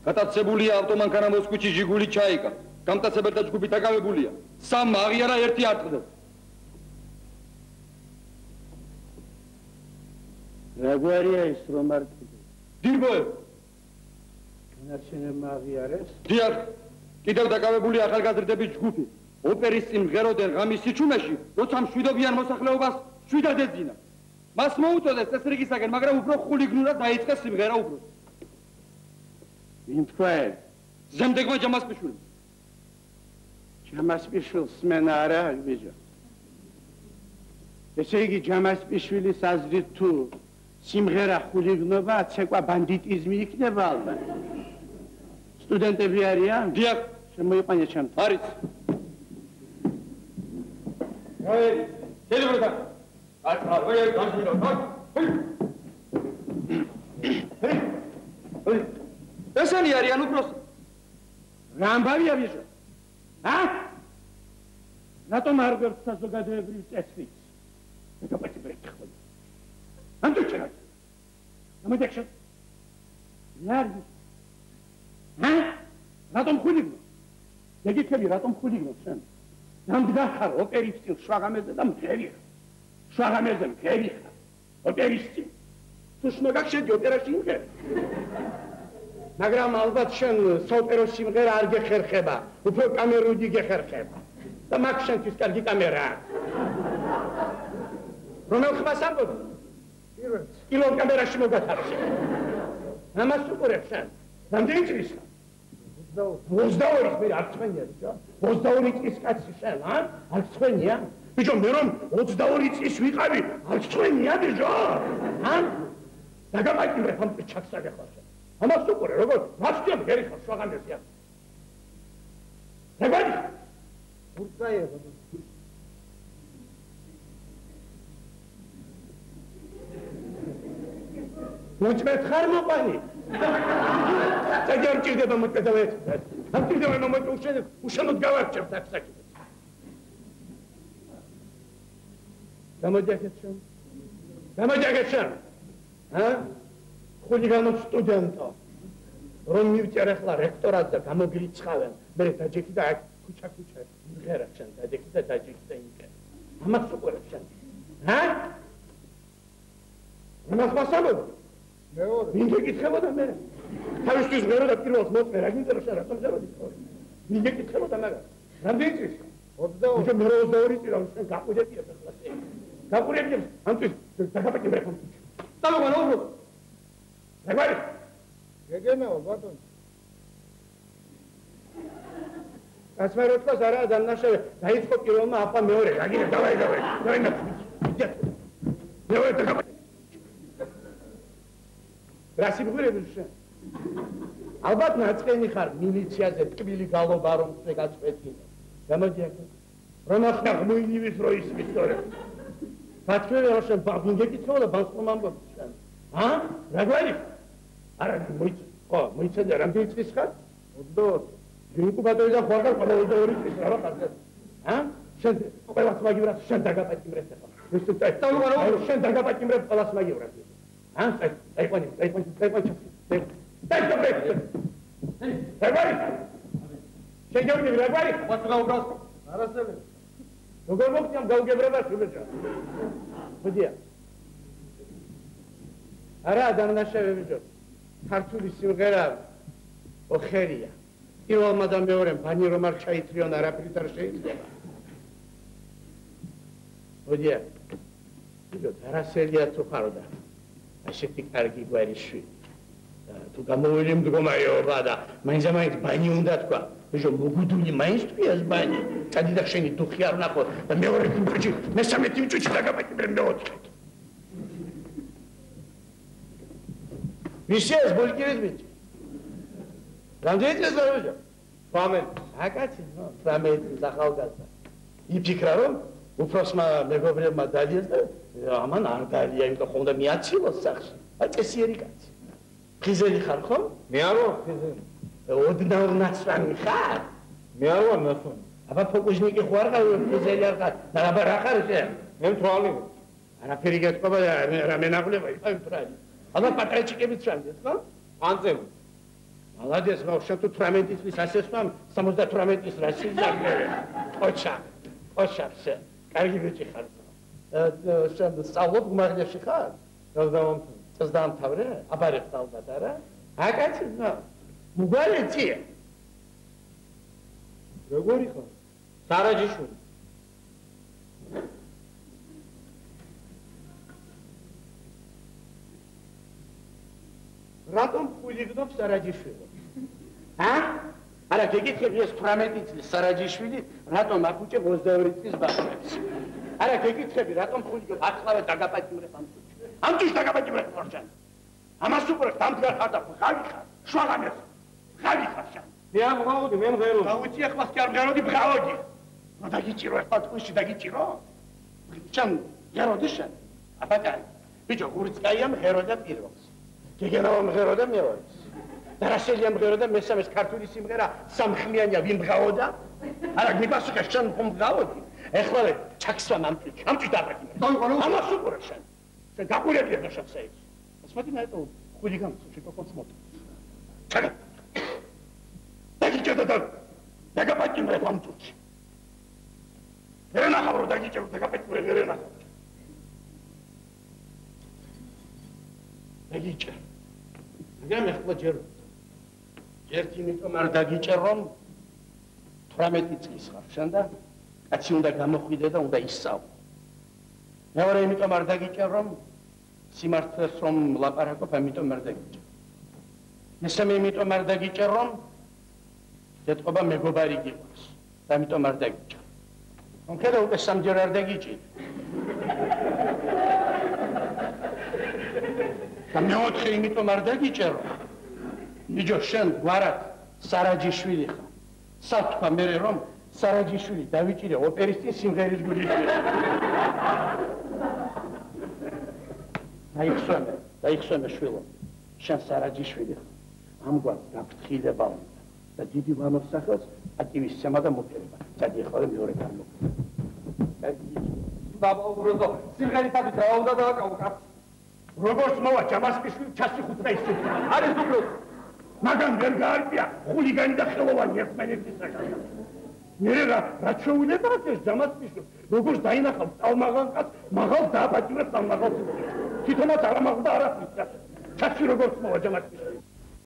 გატაცებულია ავტომანქანა მოსკოვში ჟიგული ჩაიკა. გამტაცებელთა ჯგუფი დაკავებულია. 3 აღიარა 1 არტყდა. Raguaria is remarkable. Dirbo. Განარჩენებმა აღიარეს. დიახ. კიდევ დაკავებული ახალგაზრდების ჯგუფი. ოპერის სიმღეროდენ ღამის სიჩუმეში, როცა მშვიდობიან მოსახლეობას შვიდად ეძინა. მას მოუწოდეს წესრიგისაგან, მაგრამ უფრო ხულიგნურად დაიწყეს სიმღერა უფრო. ვინ თქვა? ზემდეგმა ჯამასპიშვილმა. ჯამასპიშვილს სმენა არა ბიჭო. ესე იგი ჯამასპიშვილის აზრით თუ სიმღერა ხულიგნობა, ცეკვა ბანდიტიზმი იქნება ალბათ. სტუდენტები არიან? დიახ, შემოიყვანე ჩემთან. არის. აი, შეიძლება აი, განსვინო, ესენი არიან უბრალოდ. რა ამბავია ბიჭო? რატომ არ გვერდ საზოგადოებრივ წესრიგს? მეგობარი ბრეკხო. ანდუჩერა. ამოდექშო. ნარგი. რატომ ხულიგნო? ეგეთები რატომ ხულიგნო შენ? ნამდვილად ოპერის სტილ შვაღამეზე და მღერი. შვაღამეზე მღერი. ოპერის სტილ. თუ შეგახშენ ოპერაში მღერი. მაგრამ ალბათ შენ სოპერო სიმღერა არ გეხერხება, უფრო კამერული გეხერხება. და მაგ შენთვის კარგი კამერაა. რომელ ხმას ამბობ? პირველს. კილო კამერაში მოგათარში. ამას უყურებ შენ. რამდენი წლისა? 22 მე არ ცხენია ბიჭო. 22 წლის კაცი შენ, არ ცხენია? ბიჭო მე რომ 22 წლის ვიყავი, არ ცხენია ბიჭო? დაგამაჭირე ამ ჩაქსაგე ხო შენ. ამას უყურე როგორ? მასწია მგერი ხო შვაღამეზია. დაგადი. ურწაია ხო? მოწმეთ ხარ მოყანი? Să-i de mă cădăveți. Am timp de mă ușă nu-ți găvărcem, tak saki. Da mă degățăm? Da mă degățăm? Хуliganul studentă. Romivția la rectorat de cam grițhaven. Bere tajeki da kucha mghera chan tajeki da inke. Ama supor chan. Mas pasalo. Inke gitxebოდა me. თავისთვის ღერო და პირველს მოწმე რა გინტერესა რატომ ზეროდი ხო? ნიგე კითხებოდა მაგრამ. რამდენი წლის? 22. მე 22 წელი რომ შენ გაყურებია ახლა. გაყურებია ამთვის დაგაპაკი მე ხომ. დამოგანო უფრო. რეგარი? გეგენაო ბატონო. ასმეროთქოს არა დანაშავე. დაიწყო პირველმა აფა მეორე. რაგინე დავაი. მეორე დაგაპაკი. რასი მღერები შენ? ალბათ ნაწყენი ხარ მილიციაზე ტკბილი გალობა რომ შეგაწყვეტინე. გამოდიახე. რომ ახლა მოინივის რო ისმის თორე. ბატონო რა შენ ბაგინგე კითხო და ბანკომ ამბობ შენ. რა გვარი? არა მოიცადე რამდენი წლის ხარ? 22. ინკუბატორი და ხوارდა 22 წლის რა ხარ? შენ ყველას მაგივრას შენ დაგაპატიმრეთ ახლა. შენ დაგაპატიმრეთ ყველას მაგივრას. აიყვანი. Дай добре. Регвари. Შეგეუბნები რეგვარი? ვასო გაუბრალს. არასდროს. როგორ მოგწიამ გაუგებრება შუბეჭა. მოდია. არა დანაშავე ბიჭო. ქართული სიმღერა ოხერია. პირველმა და მეორემ ბანი რომ არ ჩაითრიონ არაფრით არ შეიძლება. მოდია. ბიჭო არასელია თუ ხარდა. ასეთი კარგი გვარი შვილი. თუ გამოვილი მდგომარეობა და მაინც ბანი უნდა თქვა. ბიჭო მოგუდული მაინც თვიას ბანი. წადი და შენი დუხი არ ნახო და მეორე წუთში მესამე წუთში დაგაპაკიბრე მეოთხე. ვისეს ბოლკირის ბიჭი. რამდენი წელს ვარჯა? 18. აკაცი, 18 ახალგაზრდა. იფიქრა რომ უფროსმა მეგობრებმა დალიეს და ამან არ დალია, იმიტომ რომ უნდა მიაცილოს სახში. წესიერი კაცი. ხიზელი ხარ ხო? მე არ ვარ ხიზელი. ოდნავ ნაცვანი ხარ? მე არ ვარ ნაცვანი. აბა ფოკუსნიკი ხო არ ხარ, ხიზელი არ ხარ. და აბა რა ხარ შენ? მე მთვალი. არაფერი გეტყობა და რა მენაღლება იქ მთვალი. აბა პატრიჩიკებიც შანდეს ხო? ანძემ. მალადეს ბავშვო, თუ 18 წლის ასესვამ 78 წლის რა შეიძლება? ოჩა. ოჩახსე. კარგი ბიჭი ხარ. შენ სწავლობ გუმაღლიაში ხარ? წელს დაამთავრე? აბარებს ალბათ არა? აკაცი ნა. მუგალეთია. როგორი ხარ? სარაჯიშვილი. რატომ ხულიგნობ სარაჯიშვილო? არა, გეკითხები ეს 18 წლის სარაჯიშვილი, რატომ აკუჭე 22 წლის ბავშვებს? არა, გეკითხები, რატომ ხულიგნობ ახლავე დაგაპატიმრებ ამ წუთში? ამ წუთში დაგაპატიმრებ ხორჩან. ამას უყურებ, დამდგარ ხარ და ხავი ხარ, შვაღანეს. ხავი ხარ შენ. მე არ მღავოდი, მე მღეროდი. დაუწი ახლას კი არ მღეროდი, მღავოდი. რა დაგიჭირო ახლა თქვენში დაგიჭირო? შენ მღეროდი შენ? აბაკარი. ბიჭო, გურიცკაია მღეროდა პირველს. გეგენავა მღეროდა მეორეს. დარაშელია მღეროდა მესამეს ქართული სიმღერა სამხმიანია ვინ მღავოდა? არა, მიპასუხე შენ მღავოდი. ეხლა ჩაქსვა ამწუჩი. ამწუჩი დაბაკინე. ამას უყურე შენ. შენ გაყურებია და შეხსეის. Смотри на этого хулиганца, что он смотрит. Чага. Дагиче да. Дагапатим рекламу тут. Верена хавро дагиче, дагапатим верена. Дагиче. Я мехла ჯერ. ერთი იმიტომ არ დაგიჭერ რომ 18 წლის ხარ შენ და კაცი უნდა გამოხვიდე და უნდა ისწავლო. მეორე იმიტომ არ დაგიჭერ რომ სიმართლეს რომ ლაპარაკობ, ამიტომ არ დაგიჭერ. მესამე იმიტომ არ დაგიჭერ რომ ეთყობა მეგობარი გიყვარს და ამიტომ არ დაგიჭერ. კონკრეტულად უკვე სამჯერ არ დაგიჭირ. და მეოთხე იმიტომ არ დაგიჭერ. ბიჭო შენ გვარად სარაჯიშვილი ხარ. სათქვა მე რომ სარაჯიშვილი დავიჭირე ოპერისტის სიმღერის გულით. დაიხსენე შვილო, შენ სარაჯიშვილი ხარ. ამგვარ გაფრთხილება უნდა და დიდი ვანოს სახელს აკტივისცემა და მოფერება. წადი ახლა მეორე გამოგდა. ბაბა უბრალოდ სიმღერისათვის რა უნდა დააკავო კაცს? როგორც მოვა ჯამასკიშვილი ჩასიხუთა ისე. არის უბრალოდ მაგან ვერ გაარკვია ხულიგანი და ხელოვანი ერთმანეთის საკითხი. მერე რა შეუძლება ეს ჯამასკიშვილი? როგორც დაინახავ წალმაღალ კაცს, მაღალ დააპატიმრებს ამ მაღალს. თვითონაც არ ამაღლდა არაფრის. ჩასი როგორც მოვა ჯამასკიშვილი.